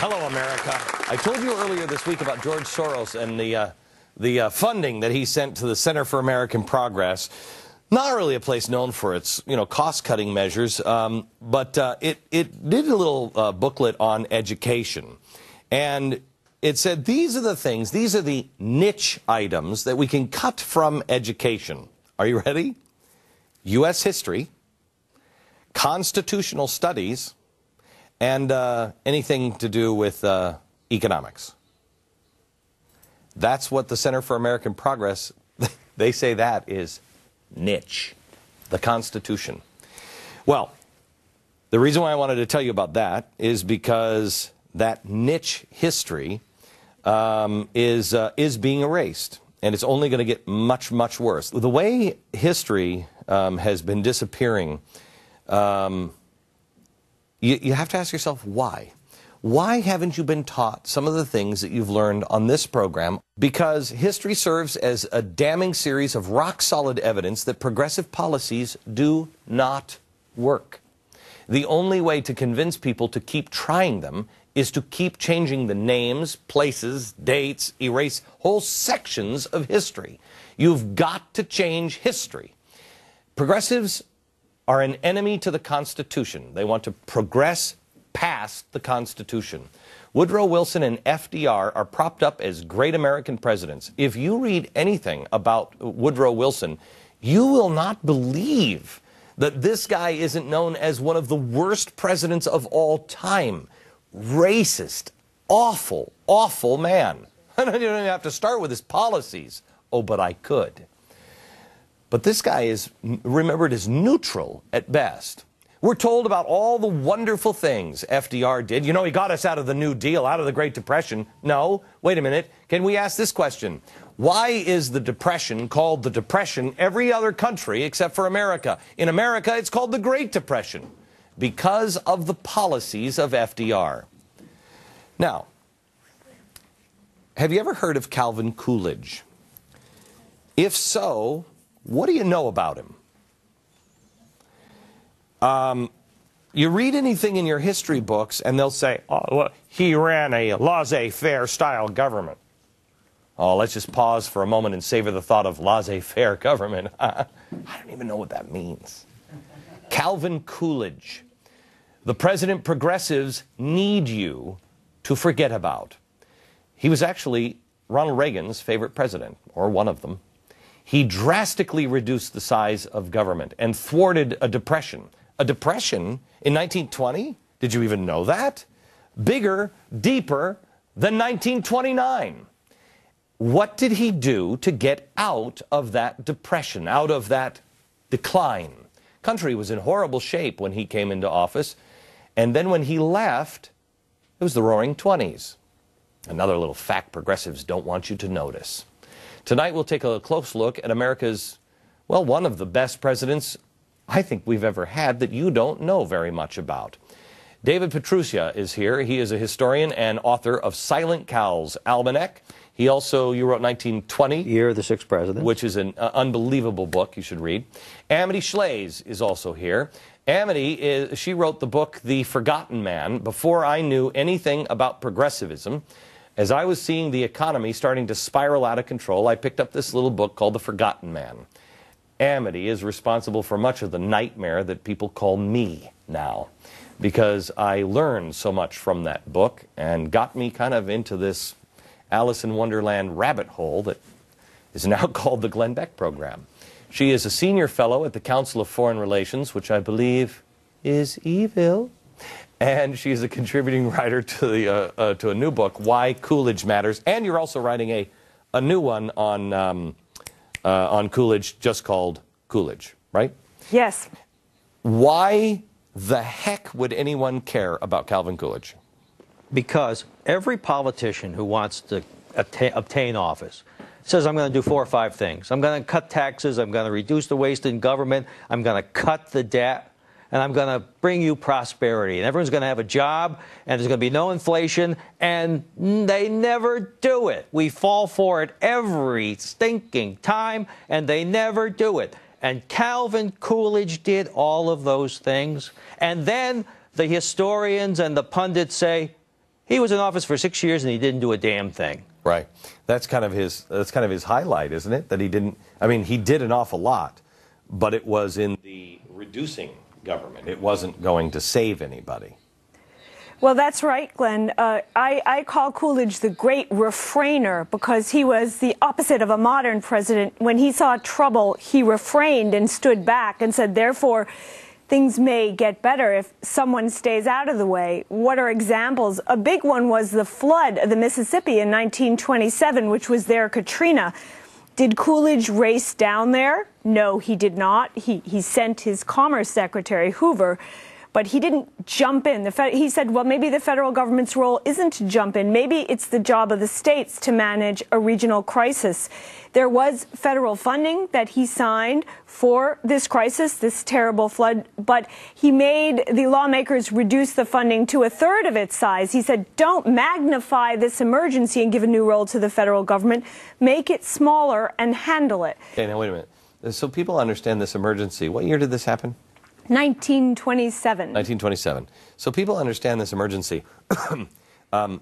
Hello, America. I told you earlier this week about George Soros and the funding that he sent to the Center for American Progress. Not really a place known for its, cost-cutting measures, but it did a little booklet on education. And it said these are the things, these are the niche items that we can cut from education. Are you ready? U.S. history, constitutional studies, and anything to do with economics. That's what the Center for American Progress, they say that is niche, the Constitution. Well, the reason why I wanted to tell you about that is because that niche history is being erased, and it's only going to get much, much worse. The way history has been disappearing, you have to ask yourself why. Why haven't you been taught some of the things that you've learned on this program? Because history serves as a damning series of rock-solid evidence that progressive policies do not work. The only way to convince people to keep trying them is to keep changing the names, places, dates, erase whole sections of history. You've got to change history. Progressives are an enemy to the Constitution. They want to progress past the Constitution. Woodrow Wilson and FDR are propped up as great American presidents. If you read anything about Woodrow Wilson, you will not believe that this guy isn't known as one of the worst presidents of all time. Racist, awful, awful man. I don't even have to start with his policies. Oh, but I could. But this guy is remembered as neutral at best. We're told about all the wonderful things FDR did. You know, he got us out of the New Deal, out of the Great Depression. No, wait a minute. Can we ask this question? Why is the Depression called the Depression every other country except for America? In America, it's called the Great Depression because of the policies of FDR. Now, have you ever heard of Calvin Coolidge? If so, what do you know about him? You read anything in your history books and they'll say, oh, well, he ran a laissez-faire style government. Oh, let's just pause for a moment and savor the thought of laissez-faire government. I don't even know what that means. Calvin Coolidge, the president progressives need you to forget about. He was actually Ronald Reagan's favorite president, or one of them. He drastically reduced the size of government and thwarted a depression. A depression in 1920? Did you even know that? Bigger, deeper than 1929. What did he do to get out of that depression, out of that decline? Country was in horrible shape when he came into office, and then when he left, it was the Roaring '20s. Another little fact progressives don't want you to notice. Tonight we'll take a close look at America's, well, one of the best presidents I think we've ever had that you don't know very much about. David Pietrusza is here. He is a historian and author of Silent Cow's Almanac. You wrote 1920. Year of the Sixth President. Which is an unbelievable book you should read. Amity Shlaes is also here. Amity, she wrote the book The Forgotten Man before I knew anything about progressivism. As I was seeing the economy starting to spiral out of control, I picked up this little book called The Forgotten Man. Amity is responsible for much of the nightmare that people call me now, because I learned so much from that book and got me kind of into this Alice in Wonderland rabbit hole that is now called the Glenn Beck Program. She is a senior fellow at the Council of Foreign Relations, which I believe is evil. And she is a contributing writer to a new book, Why Coolidge Matters. And you're also writing a new one on Coolidge, just called Coolidge, right? Yes. Why the heck would anyone care about Calvin Coolidge? Because every politician who wants to obtain office says, I'm going to do 4 or 5 things. I'm going to cut taxes. I'm going to reduce the waste in government. I'm going to cut the debt. And I'm going to bring you prosperity. And everyone's going to have a job, and there's going to be no inflation, and they never do it. We fall for it every stinking time, and they never do it. And Calvin Coolidge did all of those things. And then the historians and the pundits say, He was in office for 6 years and he didn't do a damn thing. Right. That's kind of his highlight, isn't it? That he didn't. I mean, he did an awful lot, but it was in the reducing government. It wasn't going to save anybody. Well, that's right, Glenn. I call Coolidge the great refrainer because he was the opposite of a modern president. When he saw trouble, he refrained and stood back and said, therefore, things may get better if someone stays out of the way. What are examples? A big one was the flood of the Mississippi in 1927, which was their Katrina. Did Coolidge race down there? No, he did not. He sent his Commerce Secretary, Hoover, but he didn't jump in. He said, well, maybe the federal government's role isn't to jump in. Maybe it's the job of the states to manage a regional crisis. There was federal funding that he signed for this crisis, this terrible flood, but he made the lawmakers reduce the funding to a third of its size. He said, don't magnify this emergency and give a new role to the federal government. Make it smaller and handle it. Okay, now wait a minute. So people understand this emergency. What year did this happen? 1927. 1927. So people understand this emergency. A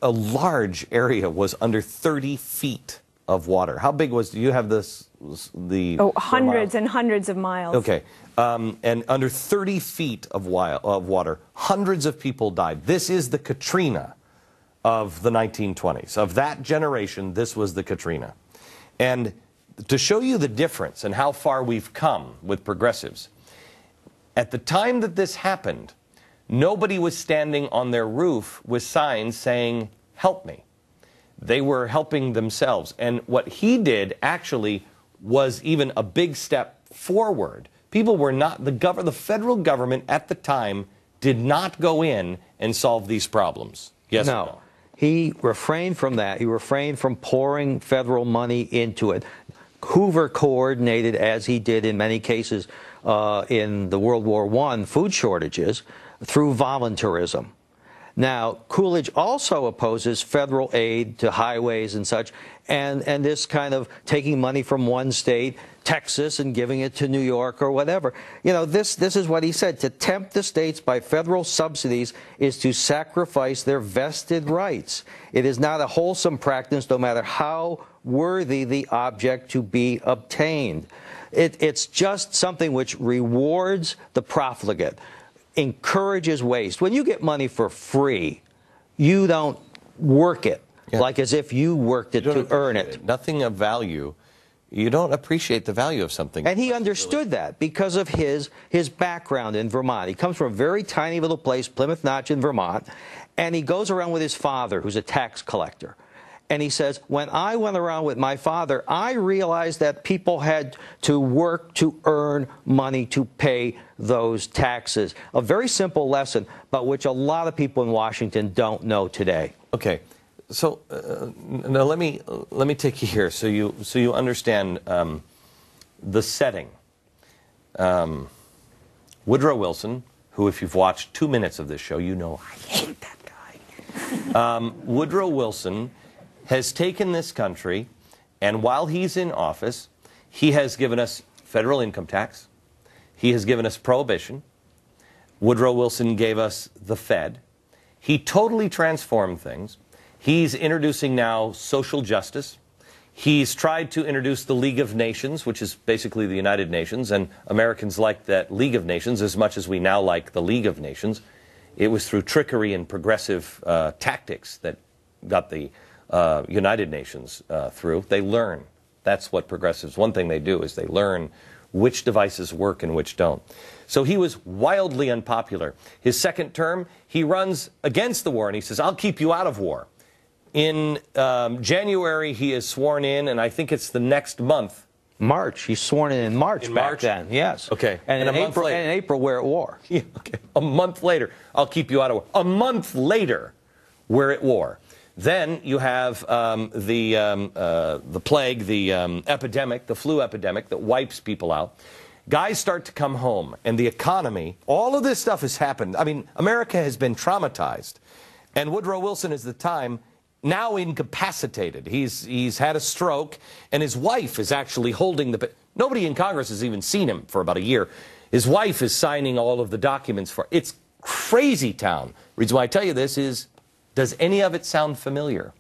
large area was under 30 feet of water. How big was, do you have this? Hundreds and hundreds of miles. Okay. And under 30 feet of water, hundreds of people died. This is the Katrina of the 1920s. Of that generation, this was the Katrina. And to show you the difference and how far we've come with progressives, at the time that this happened, nobody was standing on their roof with signs saying, help me. They were helping themselves. And what he did actually was even a big step forward. People were not, the federal government at the time did not go in and solve these problems. Yes or no? He refrained from that. He refrained from pouring federal money into it. Hoover coordinated, as he did in many cases in the World War I, food shortages through voluntarism. Now, Coolidge also opposes federal aid to highways and such, and this kind of taking money from one state, Texas, and giving it to New York or whatever. You know, this is what he said. To tempt the states by federal subsidies is to sacrifice their vested rights. It is not a wholesome practice, no matter how worthy the object to be obtained. It's just something which rewards the profligate, encourages waste. When you get money for free, you don't work it like as if you worked it to earn it. Nothing of value. You don't appreciate the value of something. And he understood that because of his background in Vermont. He comes from a very tiny little place, Plymouth Notch in Vermont, and he goes around with his father, who's a tax collector. And he says, when I went around with my father, I realized that people had to work to earn money to pay those taxes. A very simple lesson, but which a lot of people in Washington don't know today. Okay. So now let me take you here so you understand the setting. Woodrow Wilson, who, if you've watched 2 minutes of this show, you know I hate that guy. Woodrow Wilson has taken this country, and while he's in office, he has given us federal income tax. He has given us prohibition. Woodrow Wilson gave us the Fed. He totally transformed things. He's introducing now social justice. He's tried to introduce the League of Nations, which is basically the United Nations, and Americans like that League of Nations as much as we now like the League of Nations. It was through trickery and progressive tactics that got the United Nations through. They learn. That's what progressives, one thing they do is they learn which devices work and which don't. So he was wildly unpopular. His second term, he runs against the war, and he says, I'll keep you out of war. In January, he is sworn in, and I think it's the next month. March. He's sworn in March back then, yes. Okay. And in April, we're at war. Yeah, okay. A month later, I'll keep you out of war. A month later, we're at war. Then you have the plague, the epidemic, the flu epidemic that wipes people out. Guys start to come home, and the economy, all of this stuff has happened. I mean, America has been traumatized. And Woodrow Wilson is at the time now incapacitated. He's had a stroke, and his wife is actually holding the... Nobody in Congress has even seen him for about a year. His wife is signing all of the documents for... It's crazy town. Reason why I tell you this is, does any of it sound familiar?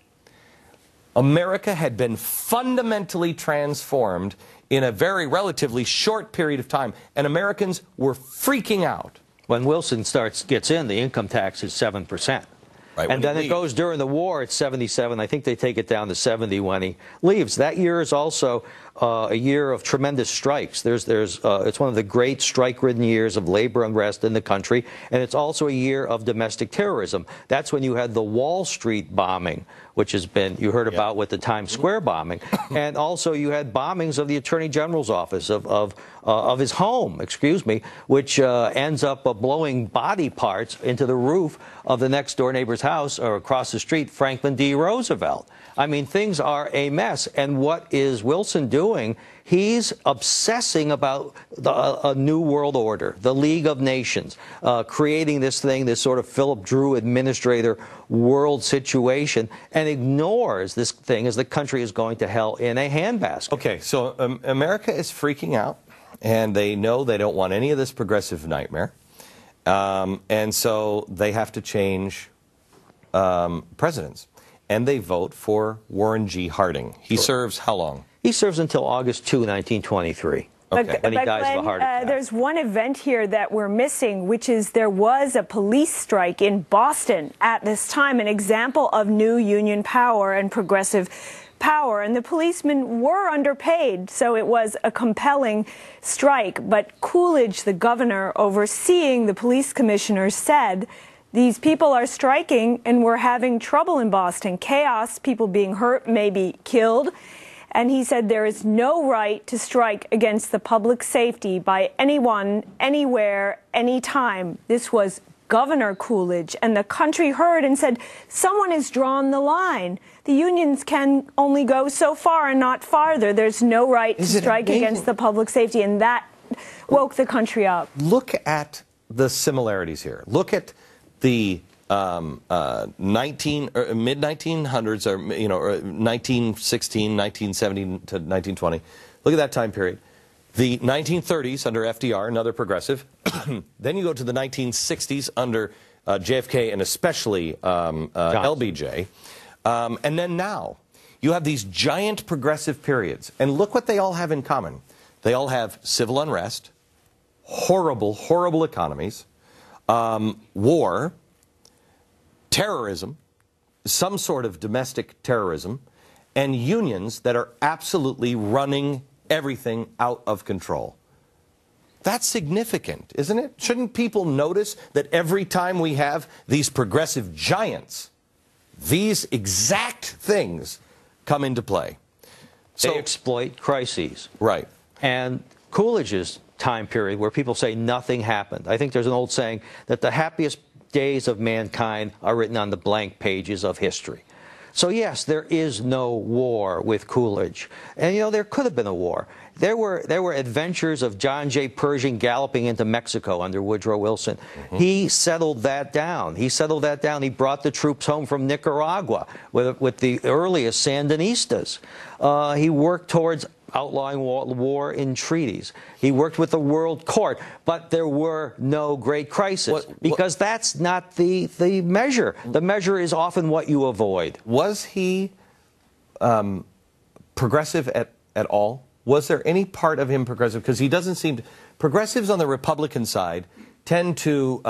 America had been fundamentally transformed in a very relatively short period of time, and Americans were freaking out. When Wilson gets in, the income tax is 7%. Right, and then it goes during the war, it's 77. I think they take it down to 70 when he leaves. That year is also a year of tremendous strikes. It's one of the great strike-ridden years of labor unrest in the country, and it's also a year of domestic terrorism. That's when you had the Wall Street bombing, which has been, you heard about with the Times Square bombing, and also you had bombings of the Attorney General's office, of his home, which ends up blowing body parts into the roof of the next-door neighbor's house, or across the street, Franklin D. Roosevelt. I mean, things are a mess. And what is Wilson doing? He's obsessing about a new world order, the League of Nations, creating this thing, this sort of Philip Drew administrator world situation, and ignores this thing as the country is going to hell in a handbasket. Okay, so America is freaking out, and they know they don't want any of this progressive nightmare. And so they have to change presidents. And they vote for Warren G. Harding. He serves how long? He serves until August 2, 1923. Okay. When he dies of a heart attack. There's one event here that we're missing, which is there was a police strike in Boston at this time, an example of new union power and progressive power. And the policemen were underpaid, so it was a compelling strike. But Coolidge, the governor overseeing the police commissioners, said, these people are striking and we're having trouble in Boston. Chaos, people being hurt, maybe killed. And he said there is no right to strike against the public safety by anyone, anywhere, anytime. This was Governor Coolidge. And the country heard and said, someone has drawn the line. The unions can only go so far and not farther. There's no right to strike against the public safety. And that woke the country up. Look at the similarities here. Look at the mid-1900s, or 1916, 1917 to 1920. Look at that time period. The 1930s under FDR, another progressive. Then you go to the 1960s under JFK and especially LBJ. And then now you have these giant progressive periods. And look what they all have in common. They all have civil unrest, horrible, horrible economies, war, terrorism, some sort of domestic terrorism, and unions that are absolutely running everything out of control. That's significant, isn't it? Shouldn't people notice that every time we have these progressive giants, these exact things come into play? They exploit crises. Right. And Coolidge's time period where people say nothing happened. I think there's an old saying that the happiest days of mankind are written on the blank pages of history. So yes, there is no war with Coolidge. And there could have been a war. There were adventures of John J. Pershing galloping into Mexico under Woodrow Wilson. Mm-hmm. He settled that down. He brought the troops home from Nicaragua with the earliest Sandinistas. He worked towards outlawing war in treaties. He worked with the World Court, but there were no great crises because that's not the measure. The measure is often what you avoid. Was he progressive at all? Was there any part of him progressive? Because he doesn't seem to. Progressives on the Republican side tend to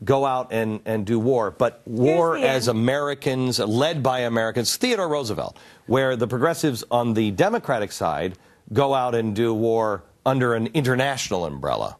go out and do war, but war as Americans, led by Americans, Theodore Roosevelt, where the progressives on the Democratic side go out and do war under an international umbrella.